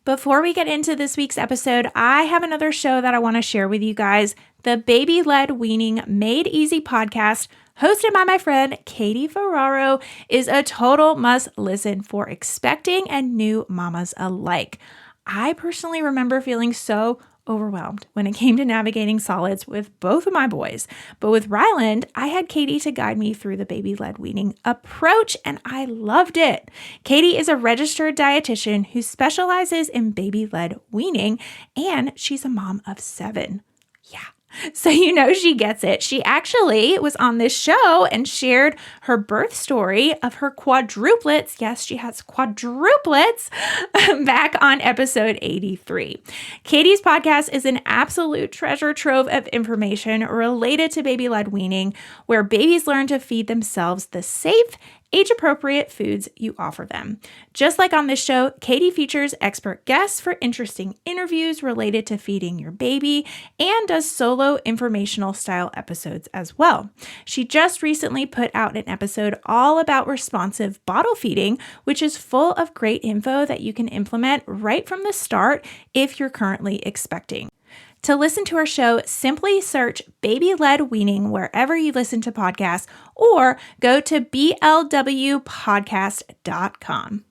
Before we get into this week's episode, I have another show that I want to share with you guys. The Baby-Led Weaning Made Easy podcast, hosted by my friend Katie Ferraro, is a total must listen for expecting and new mamas alike. I personally remember feeling so overwhelmed when it came to navigating solids with both of my boys. But with Ryland, I had Katie to guide me through the baby-led weaning approach, and I loved it. Katie is a registered dietitian who specializes in baby-led weaning, and she's a mom of 7. Yeah. So you know she gets it. She actually was on this show and shared her birth story of her quadruplets. Yes, she has quadruplets back on episode 83. Katie's podcast is an absolute treasure trove of information related to baby-led weaning, where babies learn to feed themselves the safe, age-appropriate foods you offer them. Just like on this show, Katie features expert guests for interesting interviews related to feeding your baby and does solo informational style episodes as well. She just recently put out an episode all about responsive bottle feeding, which is full of great info that you can implement right from the start if you're currently expecting. To listen to our show, simply search Baby-Led Weaning wherever you listen to podcasts or go to blwpodcast.com.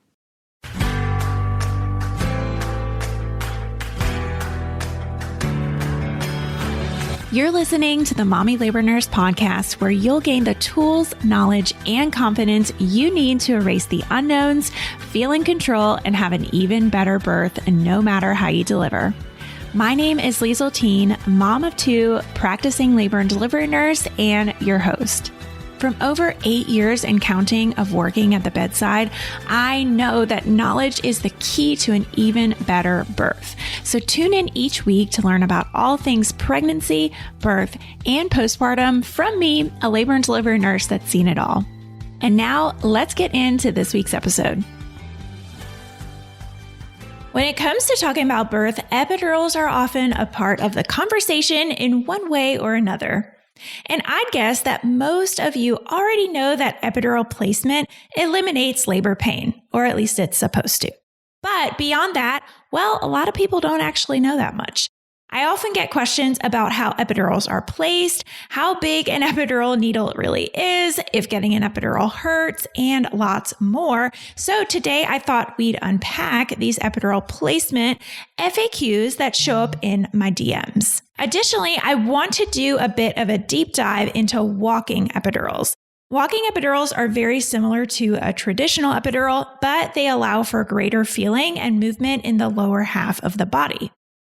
You're listening to the Mommy Labor Nurse podcast, where you'll gain the tools, knowledge, and confidence you need to erase the unknowns, feel in control, and have an even better birth no matter how you deliver. My name is Liesl Teen, mom of 2, practicing labor and delivery nurse, and your host. From over 8 years and counting of working at the bedside, I know that knowledge is the key to an even better birth. So tune in each week to learn about all things pregnancy, birth, and postpartum from me, a labor and delivery nurse that's seen it all. And now let's get into this week's episode. When it comes to talking about birth, epidurals are often a part of the conversation in one way or another. And I'd guess that most of you already know that epidural placement eliminates labor pain, or at least it's supposed to. But beyond that, well, a lot of people don't actually know that much. I often get questions about how epidurals are placed, how big an epidural needle really is, if getting an epidural hurts, and lots more. So today I thought we'd unpack these epidural placement FAQs that show up in my DMs. Additionally, I want to do a bit of a deep dive into walking epidurals. Walking epidurals are very similar to a traditional epidural, but they allow for greater feeling and movement in the lower half of the body.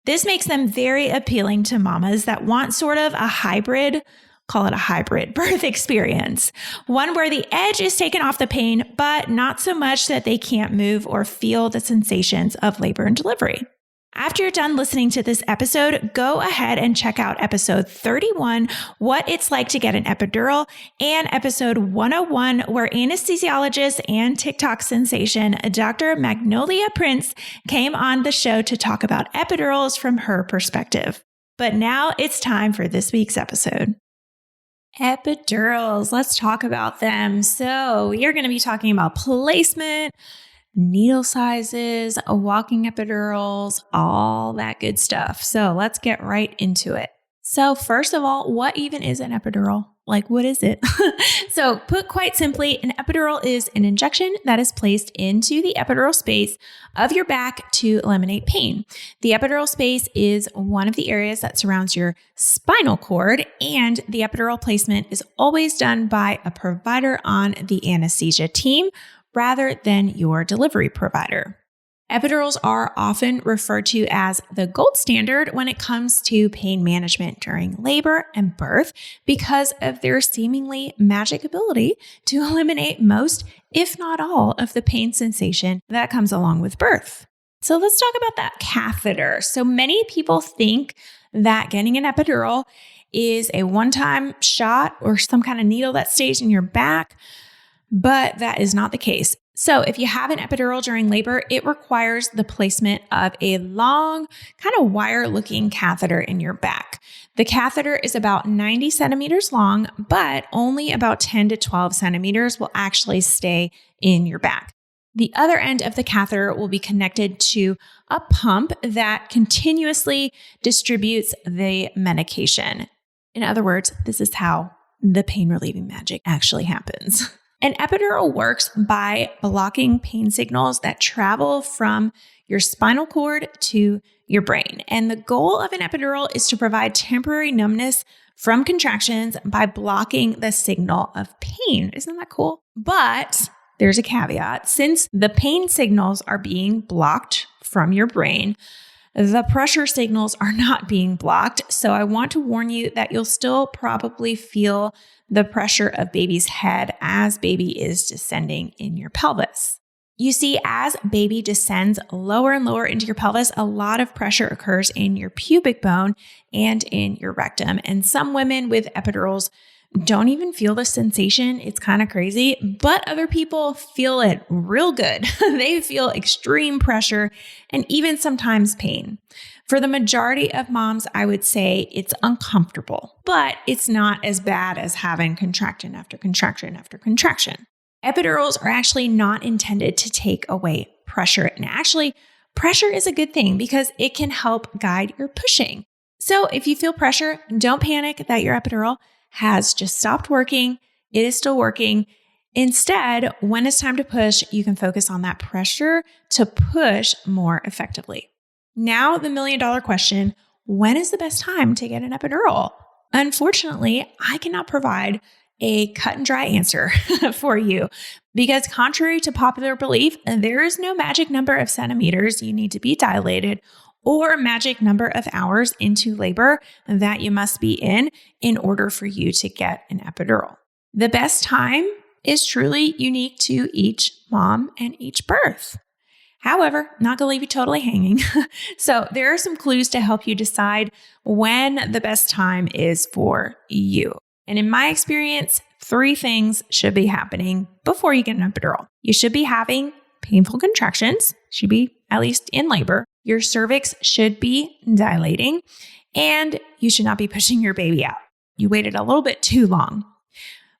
This makes them very appealing to mamas that want sort of a hybrid, call it a hybrid birth experience. One where the edge is taken off the pain, but not so much that they can't move or feel the sensations of labor and delivery. After you're done listening to this episode, go ahead and check out episode 31, What It's Like to Get an Epidural, and episode 101, where anesthesiologist and TikTok sensation Dr. Magnolia Prince came on the show to talk about epidurals from her perspective. But now it's time for this week's episode. Epidurals, let's talk about them. So we are going to be talking about placement, needle sizes, walking epidurals, all that good stuff. So let's get right into it. So first of all, what even is an epidural? Like, what is it? So put quite simply, an epidural is an injection that is placed into the epidural space of your back to eliminate pain. The epidural space is one of the areas that surrounds your spinal cord, and the epidural placement is always done by a provider on the anesthesia team rather than your delivery provider. Epidurals are often referred to as the gold standard when it comes to pain management during labor and birth because of their seemingly magic ability to eliminate most, if not all, of the pain sensation that comes along with birth. So let's talk about that catheter. So many people think that getting an epidural is a one-time shot or some kind of needle that stays in your back, but that is not the case. So if you have an epidural during labor, it requires the placement of a long, kind of wire-looking catheter in your back. The catheter is about 90 centimeters long, but only about 10 to 12 centimeters will actually stay in your back. The other end of the catheter will be connected to a pump that continuously distributes the medication. In other words, this is how the pain relieving magic actually happens. An epidural works by blocking pain signals that travel from your spinal cord to your brain. And the goal of an epidural is to provide temporary numbness from contractions by blocking the signal of pain. Isn't that cool? But there's a caveat. Since the pain signals are being blocked from your brain, the pressure signals are not being blocked. So I want to warn you that you'll still probably feel the pressure of baby's head as baby is descending in your pelvis. You see, as baby descends lower and lower into your pelvis, a lot of pressure occurs in your pubic bone and in your rectum. And some women with epidurals don't even feel the sensation. It's kind of crazy, but other people feel it real good. They feel extreme pressure and even sometimes pain. For the majority of moms, I would say it's uncomfortable, but it's not as bad as having contraction after contraction after contraction. Epidurals are actually not intended to take away pressure. And actually, pressure is a good thing because it can help guide your pushing. So if you feel pressure, don't panic that your epidural has just stopped working. It is still working. Instead, when it's time to push, you can focus on that pressure to push more effectively. Now, the million-dollar question, when is the best time to get an epidural? Unfortunately, I cannot provide a cut and dry answer for you because contrary to popular belief, there is no magic number of centimeters you need to be dilated or magic number of hours into labor that you must be in order for you to get an epidural. The best time is truly unique to each mom and each birth. However, not going to leave you totally hanging. So there are some clues to help you decide when the best time is for you. And in my experience, 3 things should be happening before you get an epidural. You should be having painful contractions, should be at least in labor. Your cervix should be dilating, and you should not be pushing your baby out. You waited a little bit too long.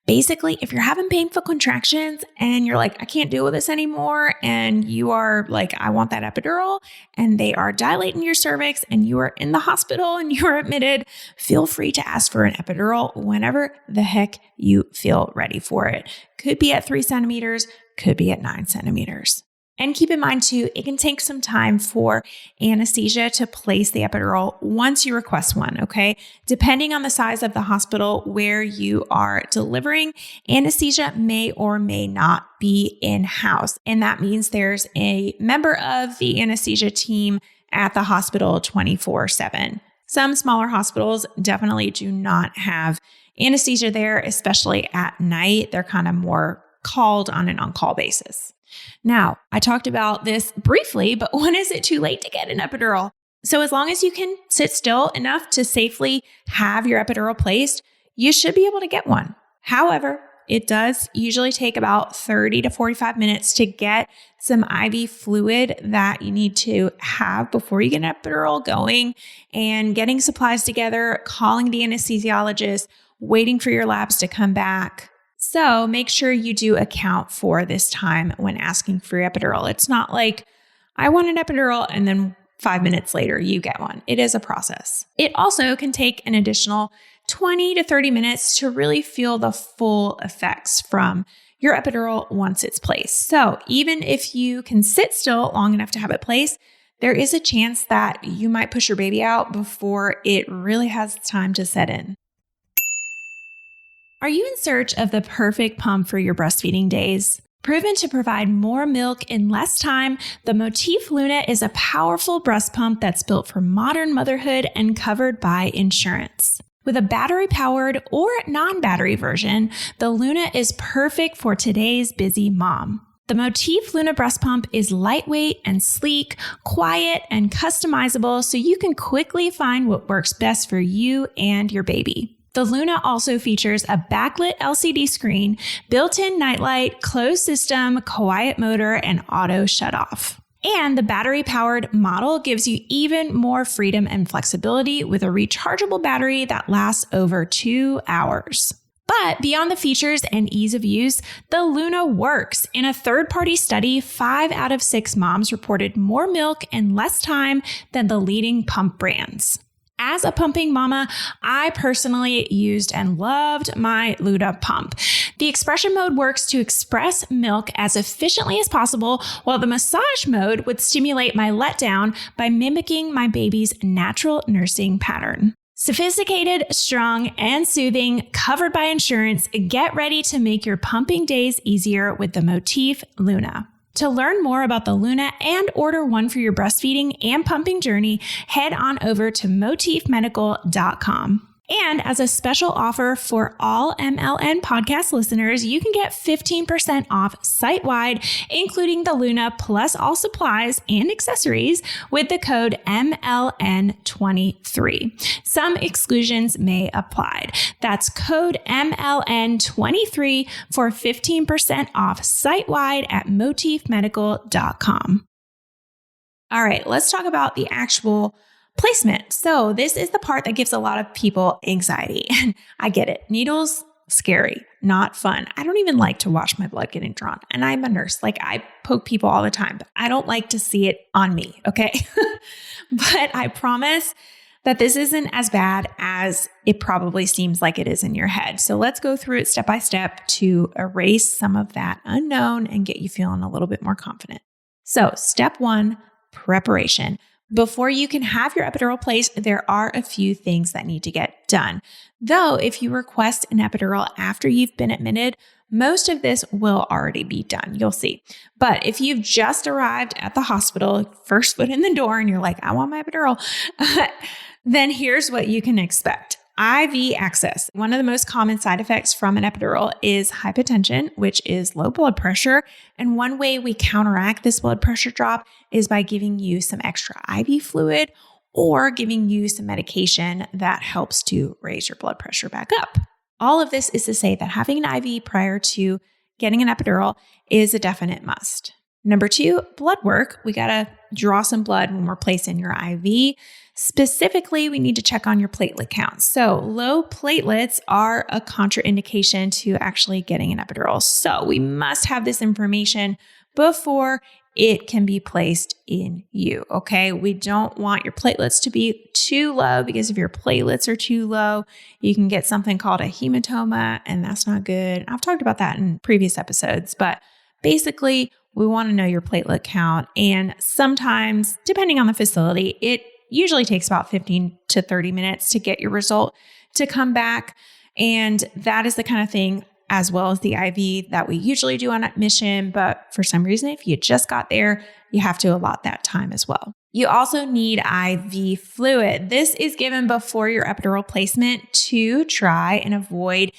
Basically, if you're having painful contractions and you're like, I can't deal with this anymore, and you are like, I want that epidural, and they are dilating your cervix and you are in the hospital and you are admitted, feel free to ask for an epidural whenever the heck you feel ready for it. Could be at 3 centimeters, could be at 9 centimeters. And keep in mind too, it can take some time for anesthesia to place the epidural once you request one, okay? Depending on the size of the hospital where you are delivering, anesthesia may or may not be in-house. And that means there's a member of the anesthesia team at the hospital 24/7. Some smaller hospitals definitely do not have anesthesia there, especially at night. They're kind of more called on an on-call basis. Now, I talked about this briefly, but when is it too late to get an epidural? So as long as you can sit still enough to safely have your epidural placed, you should be able to get one. However, it does usually take about 30 to 45 minutes to get some IV fluid that you need to have before you get an epidural going, and getting supplies together, calling the anesthesiologist, waiting for your labs to come back. So make sure you do account for this time when asking for your epidural. It's not like, I want an epidural and then 5 minutes later you get one. It is a process. It also can take an additional 20 to 30 minutes to really feel the full effects from your epidural once it's placed. So even if you can sit still long enough to have it placed, there is a chance that you might push your baby out before it really has time to set in. Are you in search of the perfect pump for your breastfeeding days? Proven to provide more milk in less time, the Motif Luna is a powerful breast pump that's built for modern motherhood and covered by insurance. With a battery-powered or non-battery version, the Luna is perfect for today's busy mom. The Motif Luna breast pump is lightweight and sleek, quiet and customizable, so you can quickly find what works best for you and your baby. The Luna also features a backlit LCD screen, built-in nightlight, closed system, quiet motor, and auto shutoff. And the battery-powered model gives you even more freedom and flexibility with a rechargeable battery that lasts over 2 hours. But beyond the features and ease of use, the Luna works. In a third-party study, 5 out of 6 moms reported more milk in less time than the leading pump brands. As a pumping mama, I personally used and loved my Luna pump. The expression mode works to express milk as efficiently as possible, while the massage mode would stimulate my letdown by mimicking my baby's natural nursing pattern. Sophisticated, strong, and soothing, covered by insurance, get ready to make your pumping days easier with the Motif Luna. To learn more about the Luna and order one for your breastfeeding and pumping journey, head on over to motifmedical.com. And as a special offer for all MLN podcast listeners, you can get 15% off site-wide, including the Luna plus all supplies and accessories with the code MLN23. Some exclusions may apply. That's code MLN23 for 15% off site-wide at motifmedical.com. All right, let's talk about the actual placement. So this is the part that gives a lot of people anxiety. And I get it. Needles, scary, not fun. I don't even like to watch my blood getting drawn. And I'm a nurse. Like, I poke people all the time, but I don't like to see it on me. Okay. But I promise that this isn't as bad as it probably seems like it is in your head. So let's go through it step by step to erase some of that unknown and get you feeling a little bit more confident. So step 1, preparation. Before you can have your epidural placed, there are a few things that need to get done. Though, if you request an epidural after you've been admitted, most of this will already be done. You'll see. But if you've just arrived at the hospital, first foot in the door, and you're like, I want my epidural, then here's what you can expect. IV access. One of the most common side effects from an epidural is hypotension, which is low blood pressure. And one way we counteract this blood pressure drop is by giving you some extra IV fluid or giving you some medication that helps to raise your blood pressure back up. All of this is to say that having an IV prior to getting an epidural is a definite must. Number 2, blood work. We got to draw some blood when we're placing your IV. Specifically, we need to check on your platelet count. So low platelets are a contraindication to actually getting an epidural. So we must have this information before it can be placed in you, okay? We don't want your platelets to be too low, because if your platelets are too low, you can get something called a hematoma, and that's not good. I've talked about that in previous episodes, but basically, we want to know your platelet count. And sometimes, depending on the facility, it usually takes about 15 to 30 minutes to get your result to come back. And that is the kind of thing, as well as the IV, that we usually do on admission. But for some reason, if you just got there, you have to allot that time as well. You also need IV fluid. This is given before your epidural placement to try and avoid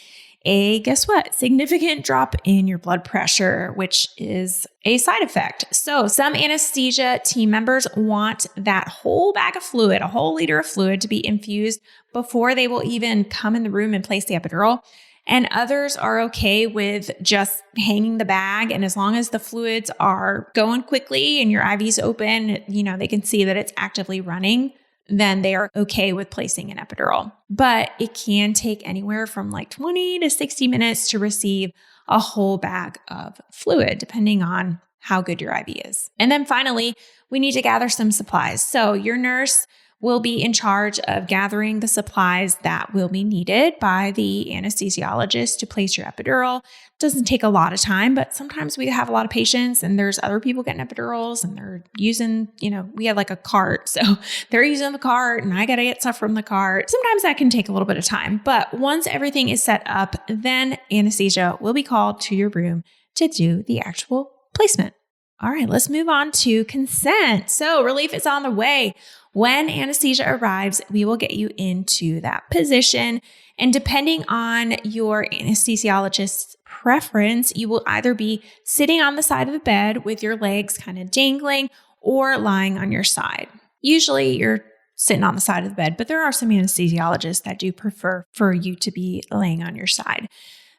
guess what? Significant drop in your blood pressure, which is a side effect. So some anesthesia team members want that whole bag of fluid, a whole liter of fluid, to be infused before they will even come in the room and place the epidural. And others are okay with just hanging the bag. And as long as the fluids are going quickly and your IV's open, they can see that it's actively running, then they are okay with placing an epidural. But it can take anywhere from like 20 to 60 minutes to receive a whole bag of fluid, depending on how good your IV is. And then finally, we need to gather some supplies. So your nurse will be in charge of gathering the supplies that will be needed by the anesthesiologist to place your epidural. It doesn't take a lot of time, but sometimes we have a lot of patients and there's other people getting epidurals and they're using, we have like a cart. So they're using the cart and I got to get stuff from the cart. Sometimes that can take a little bit of time, but once everything is set up, then anesthesia will be called to your room to do the actual placement. All right, let's move on to consent. So relief is on the way. When anesthesia arrives, we will get you into that position. And depending on your anesthesiologist's preference, you will either be sitting on the side of the bed with your legs kind of dangling or lying on your side. Usually you're sitting on the side of the bed, but there are some anesthesiologists that do prefer for you to be laying on your side.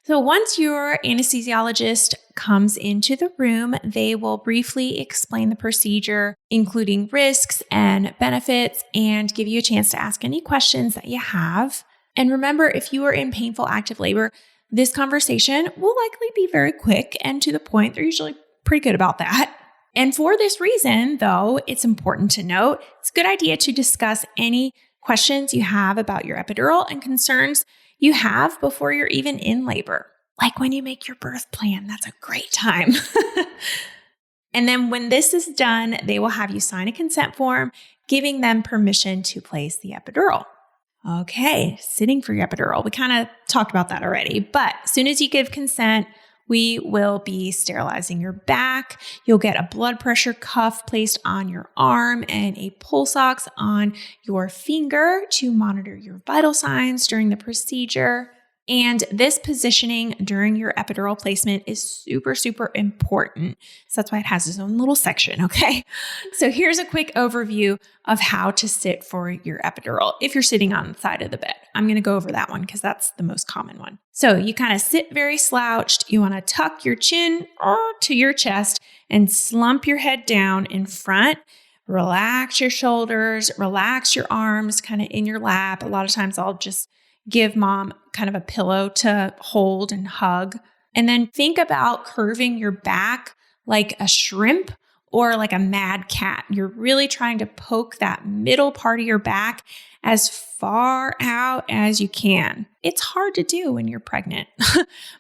So once your anesthesiologist comes into the room, they will briefly explain the procedure, including risks and benefits, and give you a chance to ask any questions that you have. And remember, if you are in painful active labor, This conversation will likely be very quick and to the point. They're usually pretty good about that. And for this reason, though, it's important to note, it's a good idea to discuss any questions you have about your epidural and concerns you have before you're even in labor. Like when you make your birth plan, that's a great time. And then when this is done, they will have you sign a consent form, giving them permission to place the epidural. Okay, sitting for your epidural. We kind of talked about that already, but as soon as you give consent, we will be sterilizing your back. You'll get a blood pressure cuff placed on your arm and a pulse ox on your finger to monitor your vital signs during the procedure. And this positioning during your epidural placement is super, super important. So that's why it has its own little section, okay? So here's a quick overview of how to sit for your epidural if you're sitting on the side of the bed. I'm going to go over that one because that's the most common one. So you kind of sit very slouched. You want to tuck your chin to your chest and slump your head down in front. Relax your shoulders, relax your arms kind of in your lap. A lot of times I'll just give mom kind of a pillow to hold and hug. And then think about curving your back like a shrimp or like a mad cat. You're really trying to poke that middle part of your back as far out as you can. It's hard to do when you're pregnant,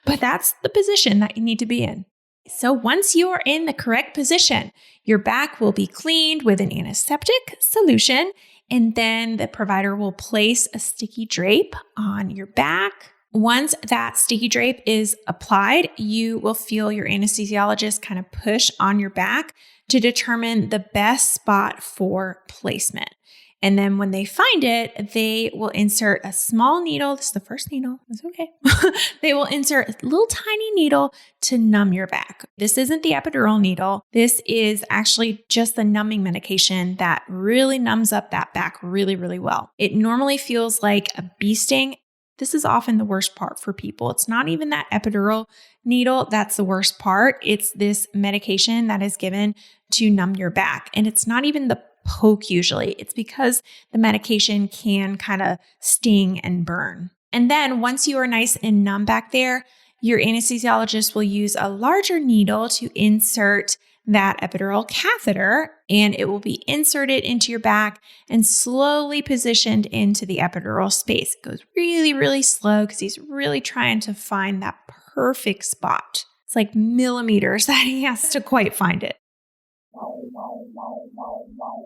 but that's the position that you need to be in. So once you are in the correct position, your back will be cleaned with an antiseptic solution, and then the provider will place a sticky drape on your back. Once that sticky drape is applied, you will feel your anesthesiologist kind of push on your back to determine the best spot for placement. And then when they find it, they will insert a small needle. This is the first needle. It's okay. They will insert a little tiny needle to numb your back. This isn't the epidural needle. This is actually just the numbing medication that really numbs up that back really, really well. It normally feels like a bee sting. This is often the worst part for people. It's not even that epidural needle that's the worst part. It's this medication that is given to numb your back. And it's not even the poke usually. It's because the medication can kind of sting and burn. And then once you are nice and numb back there, your anesthesiologist will use a larger needle to insert that epidural catheter, and it will be inserted into your back and slowly positioned into the epidural space. It goes really, really slow because he's really trying to find that perfect spot. It's like millimeters that he has to quite find it.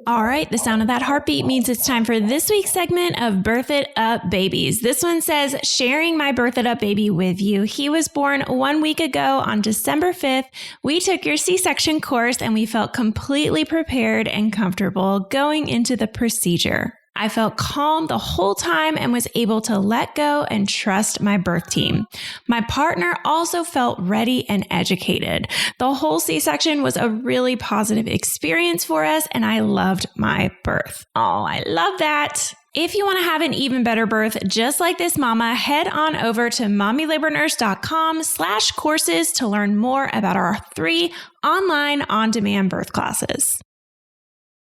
All right, the sound of that heartbeat means it's time for this week's segment of Birth It Up Babies. This one says, sharing my Birth It Up baby with you. He was born 1 week ago on December 5th. We took your C-section course and we felt completely prepared and comfortable going into the procedure. I felt calm the whole time and was able to let go and trust my birth team. My partner also felt ready and educated. The whole C-section was a really positive experience for us, and I loved my birth. Oh, I love that. If you want to have an even better birth, just like this mama, head on over to mommylabornurse.com/courses to learn more about our 3 online on-demand birth classes.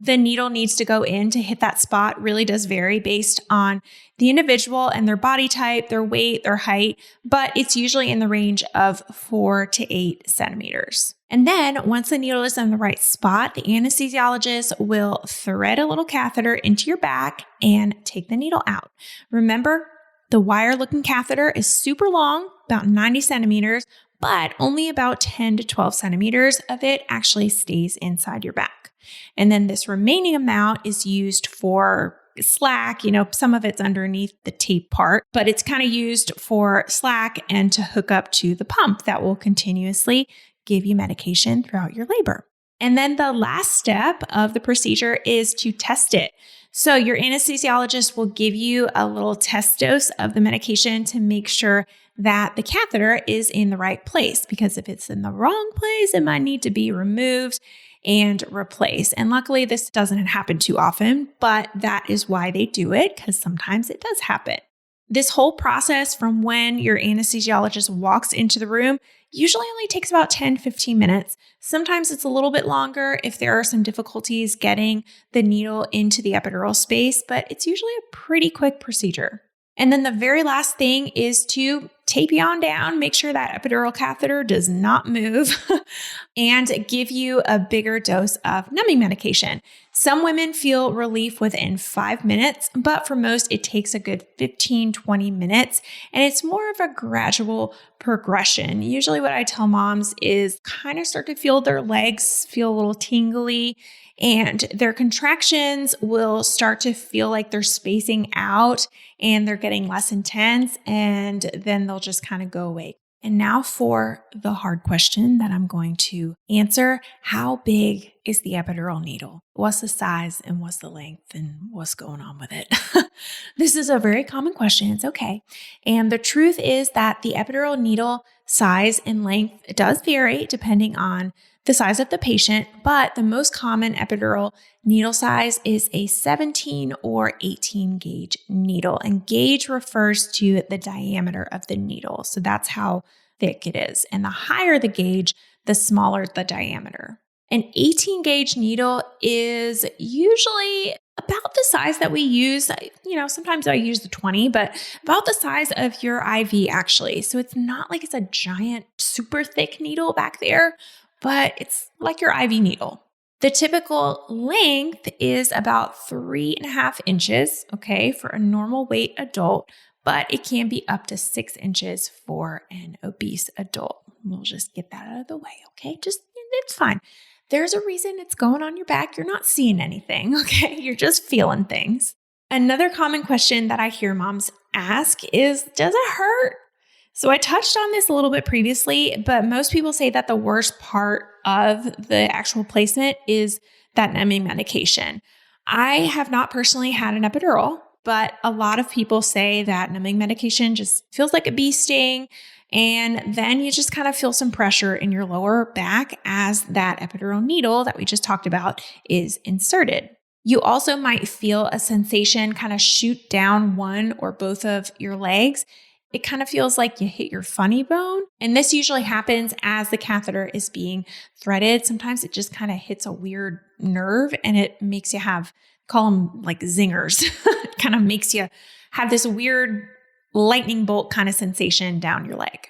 The needle needs to go in to hit that spot really does vary based on the individual and their body type, their weight, their height, but it's usually in the range of 4 to 8 centimeters. And then once the needle is in the right spot, the anesthesiologist will thread a little catheter into your back and take the needle out. Remember, the wire-looking catheter is super long, about 90 centimeters, but only about 10 to 12 centimeters of it actually stays inside your back. And then this remaining amount is used for slack. Some of it's underneath the tape part, but it's kind of used for slack and to hook up to the pump that will continuously give you medication throughout your labor. And then the last step of the procedure is to test it. So your anesthesiologist will give you a little test dose of the medication to make sure that the catheter is in the right place, because if it's in the wrong place, it might need to be removed and replace. And luckily, this doesn't happen too often, but that is why they do it, because sometimes it does happen. This whole process from when your anesthesiologist walks into the room usually only takes about 10-15 minutes. Sometimes it's a little bit longer if there are some difficulties getting the needle into the epidural space, but it's usually a pretty quick procedure. And then the very last thing is to tape you on down, make sure that epidural catheter does not move, and give you a bigger dose of numbing medication. Some women feel relief within 5 minutes, but for most, it takes a good 15-20 minutes, and it's more of a gradual progression. Usually what I tell moms is kind of start to feel their legs feel a little tingly, and their contractions will start to feel like they're spacing out and they're getting less intense, and then they'll just kind of go away. And now for the hard question that I'm going to answer. How big is the epidural needle? What's the size and what's the length and what's going on with it? This is a very common question. It's okay. And the truth is that the epidural needle size and length does vary depending on the size of the patient, but the most common epidural needle size is a 17 or 18 gauge needle, and gauge refers to the diameter of the needle. So that's how thick it is. And the higher the gauge, the smaller the diameter. An 18 gauge needle is usually about the size that we use. Sometimes I use the 20, but about the size of your IV actually. So it's not like it's a giant, super thick needle back there, but it's like your IV needle. The typical length is about 3.5 inches, okay, for a normal weight adult, but it can be up to 6 inches for an obese adult. We'll just get that out of the way, okay? It's fine. There's a reason it's going on your back. You're not seeing anything, okay? You're just feeling things. Another common question that I hear moms ask is, does it hurt? So I touched on this a little bit previously, but most people say that the worst part of the actual placement is that numbing medication. I have not personally had an epidural, but a lot of people say that numbing medication just feels like a bee sting, and then you just kind of feel some pressure in your lower back as that epidural needle that we just talked about is inserted. You also might feel a sensation kind of shoot down one or both of your legs. It kind of feels like you hit your funny bone. And this usually happens as the catheter is being threaded. Sometimes it just kind of hits a weird nerve and it makes you call them like zingers. It kind of makes you have this weird lightning bolt kind of sensation down your leg.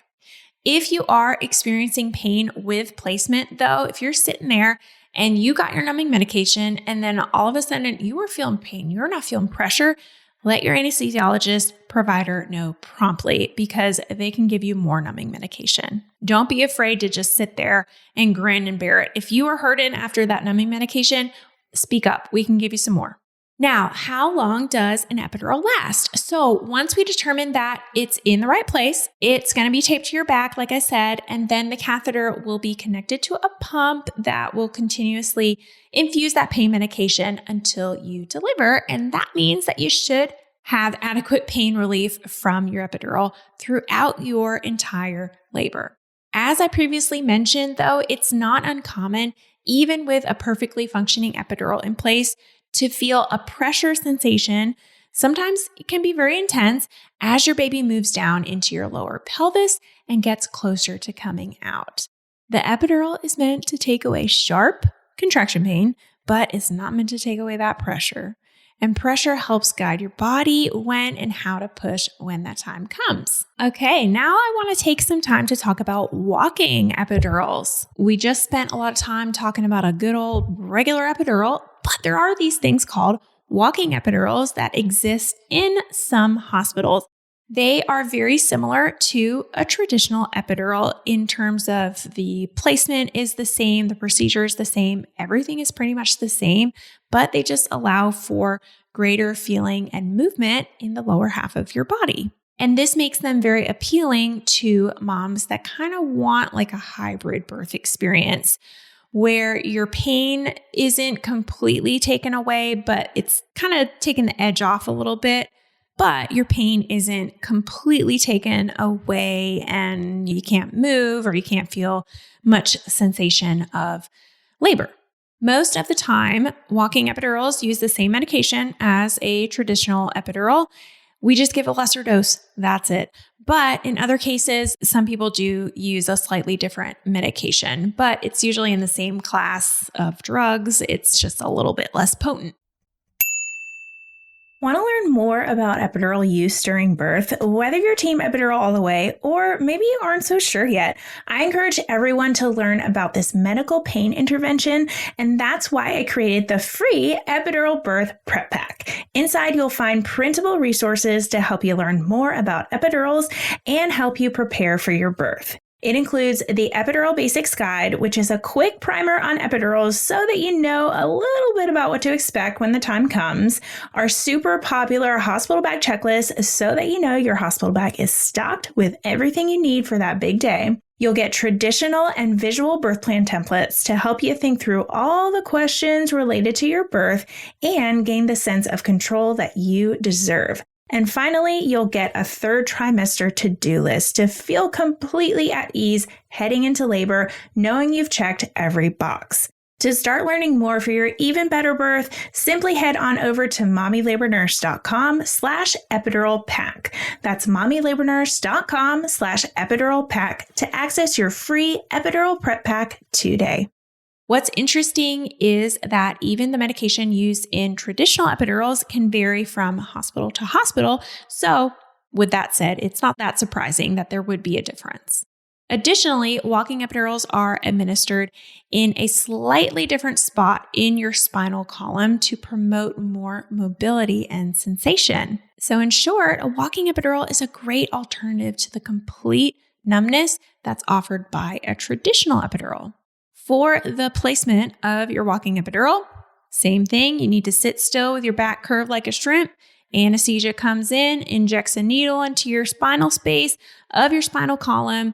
If you are experiencing pain with placement though, if you're sitting there and you got your numbing medication and then all of a sudden you are feeling pain, you're not feeling pressure, let your anesthesiologist provider know promptly because they can give you more numbing medication. Don't be afraid to just sit there and grin and bear it. If you are hurting after that numbing medication, speak up. We can give you some more. Now, how long does an epidural last? So once we determine that it's in the right place, it's going to be taped to your back, like I said, and then the catheter will be connected to a pump that will continuously infuse that pain medication until you deliver. And that means that you should have adequate pain relief from your epidural throughout your entire labor. As I previously mentioned, though, it's not uncommon, even with a perfectly functioning epidural in place, to feel a pressure sensation. Sometimes it can be very intense as your baby moves down into your lower pelvis and gets closer to coming out. The epidural is meant to take away sharp contraction pain, but it's not meant to take away that pressure. And pressure helps guide your body when and how to push when that time comes. Okay, now I want to take some time to talk about walking epidurals. We just spent a lot of time talking about a good old regular epidural, but there are these things called walking epidurals that exist in some hospitals. They are very similar to a traditional epidural in terms of the placement is the same, the procedure is the same, everything is pretty much the same, but they just allow for greater feeling and movement in the lower half of your body. And this makes them very appealing to moms that kind of want like a hybrid birth experience where your pain isn't completely taken away, but it's kind of taken the edge off a little bit. But your pain isn't completely taken away and you can't move or you can't feel much sensation of labor. Most of the time, walking epidurals use the same medication as a traditional epidural. We just give a lesser dose. That's it. But in other cases, some people do use a slightly different medication, but it's usually in the same class of drugs. It's just a little bit less potent. Want to learn more about epidural use during birth? Whether you're team epidural all the way or maybe you aren't so sure yet, I encourage everyone to learn about this medical pain intervention, and that's why I created the free Epidural Birth Prep Pack. Inside, you'll find printable resources to help you learn more about epidurals and help you prepare for your birth. It includes the Epidural Basics Guide, which is a quick primer on epidurals so that you know a little bit about what to expect when the time comes, our super popular hospital bag checklist so that you know your hospital bag is stocked with everything you need for that big day. You'll get traditional and visual birth plan templates to help you think through all the questions related to your birth and gain the sense of control that you deserve. And finally, you'll get a third trimester to-do list to feel completely at ease heading into labor, knowing you've checked every box. To start learning more for your even better birth, simply head on over to mommylabornurse.com/epiduralpack. That's mommylabornurse.com/epiduralpack to access your free epidural prep pack today. What's interesting is that even the medication used in traditional epidurals can vary from hospital to hospital. So, with that said, it's not that surprising that there would be a difference. Additionally, walking epidurals are administered in a slightly different spot in your spinal column to promote more mobility and sensation. So, in short, a walking epidural is a great alternative to the complete numbness that's offered by a traditional epidural. For the placement of your walking epidural, same thing. You need to sit still with your back curved like a shrimp. Anesthesia comes in, injects a needle into your spinal space of your spinal column.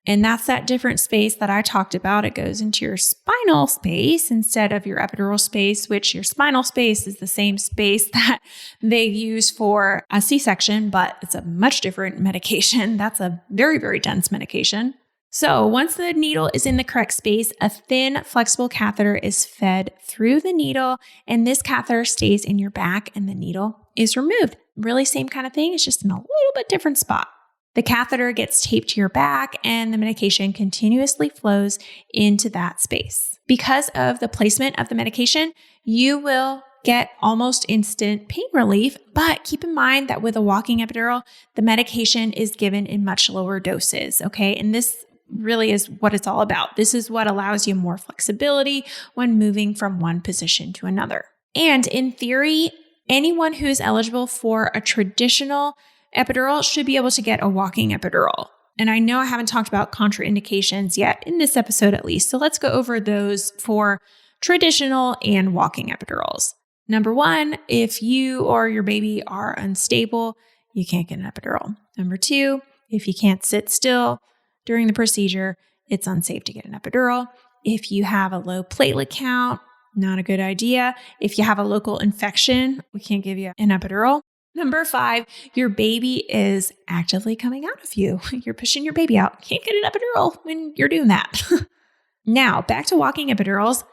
And that's that different space that I talked about. It goes into your spinal space instead of your epidural space, which your spinal space is the same space that they use for a C-section, but it's a much different medication. That's a very, very dense medication. So once the needle is in the correct space, a thin, flexible catheter is fed through the needle, and this catheter stays in your back and the needle is removed. Really same kind of thing, it's just in a little bit different spot. The catheter gets taped to your back and the medication continuously flows into that space. Because of the placement of the medication, you will get almost instant pain relief, but keep in mind that with a walking epidural, the medication is given in much lower doses, okay? And this really is what it's all about. This is what allows you more flexibility when moving from one position to another. And in theory, anyone who is eligible for a traditional epidural should be able to get a walking epidural. And I know I haven't talked about contraindications yet in this episode at least, so let's go over those for traditional and walking epidurals. Number one, if you or your baby are unstable, you can't get an epidural. Number two, if you can't sit still during the procedure, it's unsafe to get an epidural. If you have a low platelet count, not a good idea. If you have a local infection, we can't give you an epidural. Number five, your baby is actively coming out of you. You're pushing your baby out. Can't get an epidural when you're doing that. Now, back to walking epidurals.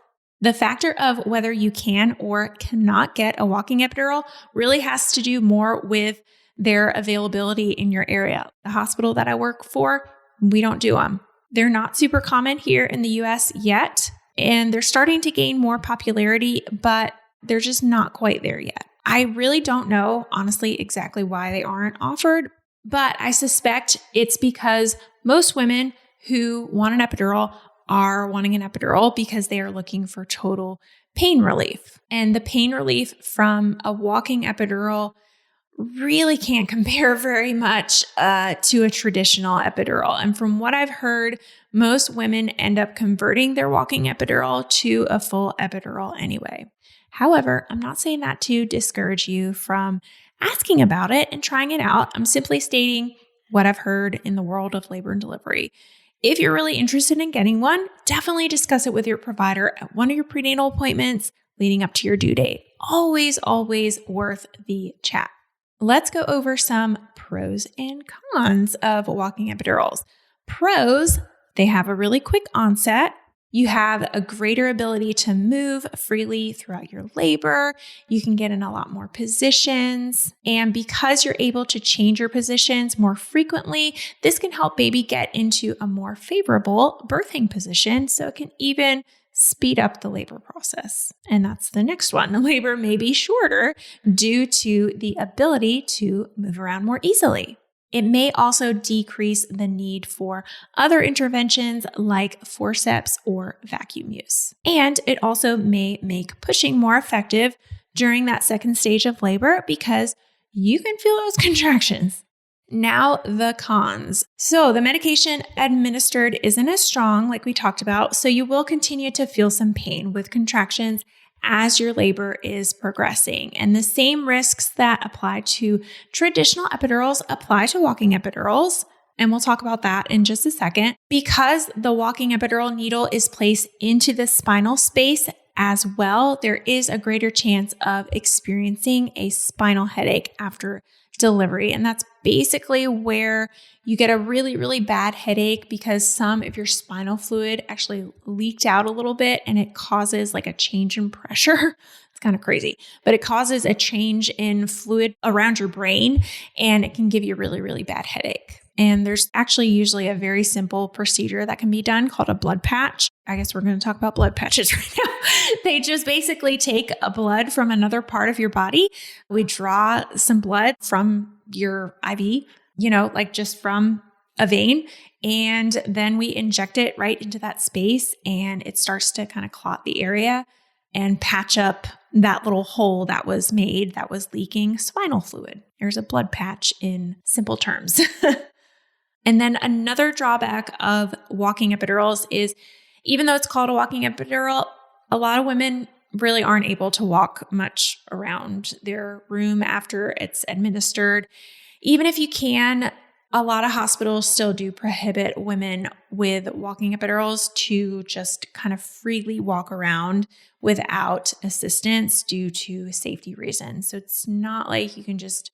The factor of whether you can or cannot get a walking epidural really has to do more with their availability in your area. The hospital that I work for, we don't do them. They're not super common here in the US yet, and they're starting to gain more popularity, but they're just not quite there yet. I really don't know, honestly, exactly why they aren't offered, but I suspect it's because most women who want an epidural are wanting an epidural because they are looking for total pain relief. And the pain relief from a walking epidural really can't compare very much to a traditional epidural. And from what I've heard, most women end up converting their walking epidural to a full epidural anyway. However, I'm not saying that to discourage you from asking about it and trying it out. I'm simply stating what I've heard in the world of labor and delivery. If you're really interested in getting one, definitely discuss it with your provider at one of your prenatal appointments leading up to your due date. Always, always worth the chat. Let's go over some pros and cons of walking epidurals. Pros, they have a really quick onset. You have a greater ability to move freely throughout your labor. You can get in a lot more positions. And because you're able to change your positions more frequently, this can help baby get into a more favorable birthing position. So it can even speed up the labor process. And that's the next one. Labor may be shorter due to the ability to move around more easily. It may also decrease the need for other interventions like forceps or vacuum use. And it also may make pushing more effective during that second stage of labor because you can feel those contractions. Now, the cons. So the medication administered isn't as strong like we talked about, so you will continue to feel some pain with contractions as your labor is progressing. And the same risks that apply to traditional epidurals apply to walking epidurals. And we'll talk about that in just a second. Because the walking epidural needle is placed into the spinal space as well, there is a greater chance of experiencing a spinal headache after delivery. And that's basically where you get a really, really bad headache because some of your spinal fluid actually leaked out a little bit and it causes like a change in pressure. It's kind of crazy, but it causes a change in fluid around your brain and it can give you a really, really bad headache. And there's actually usually a very simple procedure that can be done called a blood patch. I guess we're going to talk about blood patches right now. They just basically take a blood from another part of your body. We draw some blood from your IV, like just from a vein. And then we inject it right into that space and it starts to kind of clot the area and patch up that little hole that was made that was leaking spinal fluid. There's a blood patch in simple terms. And then another drawback of walking epidurals is even though it's called a walking epidural, a lot of women really aren't able to walk much around their room after it's administered. Even if you can, a lot of hospitals still do prohibit women with walking epidurals to just kind of freely walk around without assistance due to safety reasons. So it's not like you can just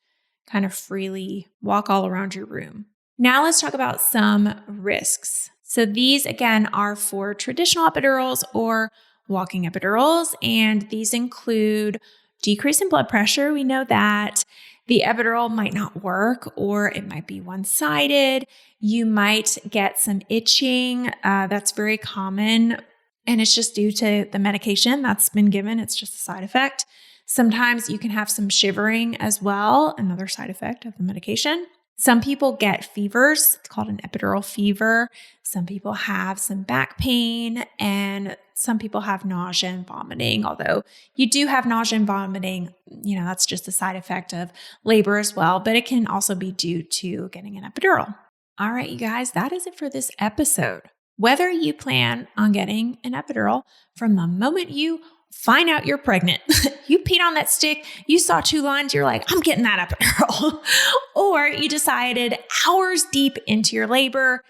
kind of freely walk all around your room. Now let's talk about some risks. So these again are for traditional epidurals or walking epidurals, and these include decrease in blood pressure. We know that the epidural might not work or it might be one-sided. You might get some itching. That's very common, and it's just due to the medication that's been given. It's just a side effect. Sometimes you can have some shivering as well, another side effect of the medication. Some people get fevers. It's called an epidural fever. Some people have some back pain and some people have nausea and vomiting. Although you do have nausea and vomiting, that's just a side effect of labor as well, but it can also be due to getting an epidural. All right, you guys, that is it for this episode. Whether you plan on getting an epidural from the moment you find out you're pregnant, you peed on that stick, you saw 2 lines, you're like, I'm getting that epidural. Or you decided hours deep into your labor,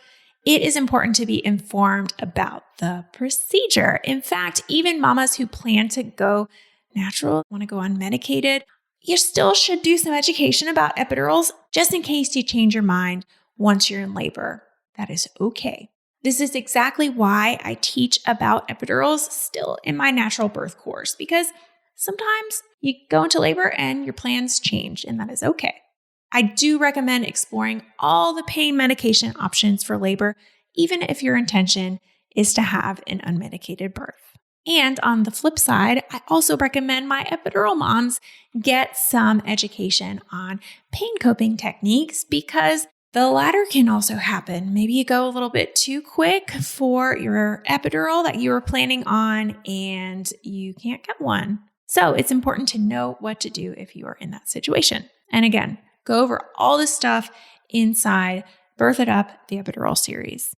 it is important to be informed about the procedure. In fact, even mamas who plan to go natural, want to go unmedicated, you still should do some education about epidurals just in case you change your mind once you're in labor. That is okay. This is exactly why I teach about epidurals still in my natural birth course, because sometimes you go into labor and your plans change, and that is okay. I do recommend exploring all the pain medication options for labor, even if your intention is to have an unmedicated birth. And on the flip side, I also recommend my epidural moms get some education on pain coping techniques because the latter can also happen. Maybe you go a little bit too quick for your epidural that you were planning on and you can't get one. So it's important to know what to do if you are in that situation. And again, go over all this stuff inside Birth It Up, the Epidural series.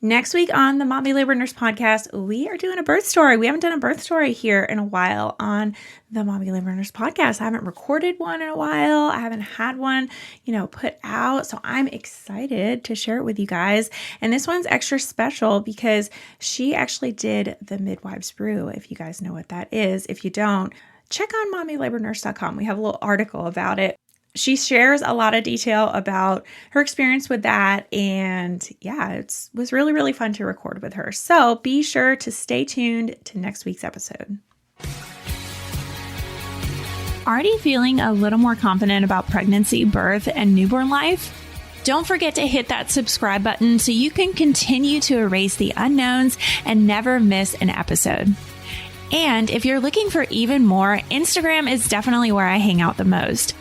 Next week on the Mommy Labor Nurse podcast, we are doing a birth story. We haven't done a birth story here in a while on the Mommy Labor Nurse podcast. I haven't recorded one in a while. I haven't had one, put out. So I'm excited to share it with you guys. And this one's extra special because she actually did the Midwives Brew, if you guys know what that is. If you don't, check on mommylabornurse.com. We have a little article about it. She shares a lot of detail about her experience with that. And yeah, it was really, really fun to record with her. So be sure to stay tuned to next week's episode. Already feeling a little more confident about pregnancy, birth, and newborn life? Don't forget to hit that subscribe button so you can continue to erase the unknowns and never miss an episode. And if you're looking for even more, Instagram is definitely where I hang out the most.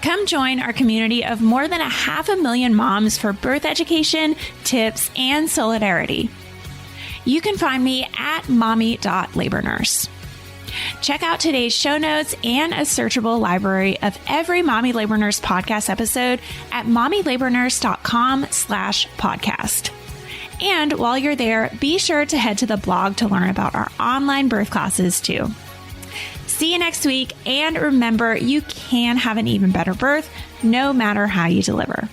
Come join our community of more than 500,000 moms for birth education, tips, and solidarity. You can find me at mommy.labornurse. Check out today's show notes and a searchable library of every Mommy Labor Nurse podcast episode at mommylabornurse.com/podcast. And while you're there, be sure to head to the blog to learn about our online birth classes too. See you next week, and remember, you can have an even better birth no matter how you deliver.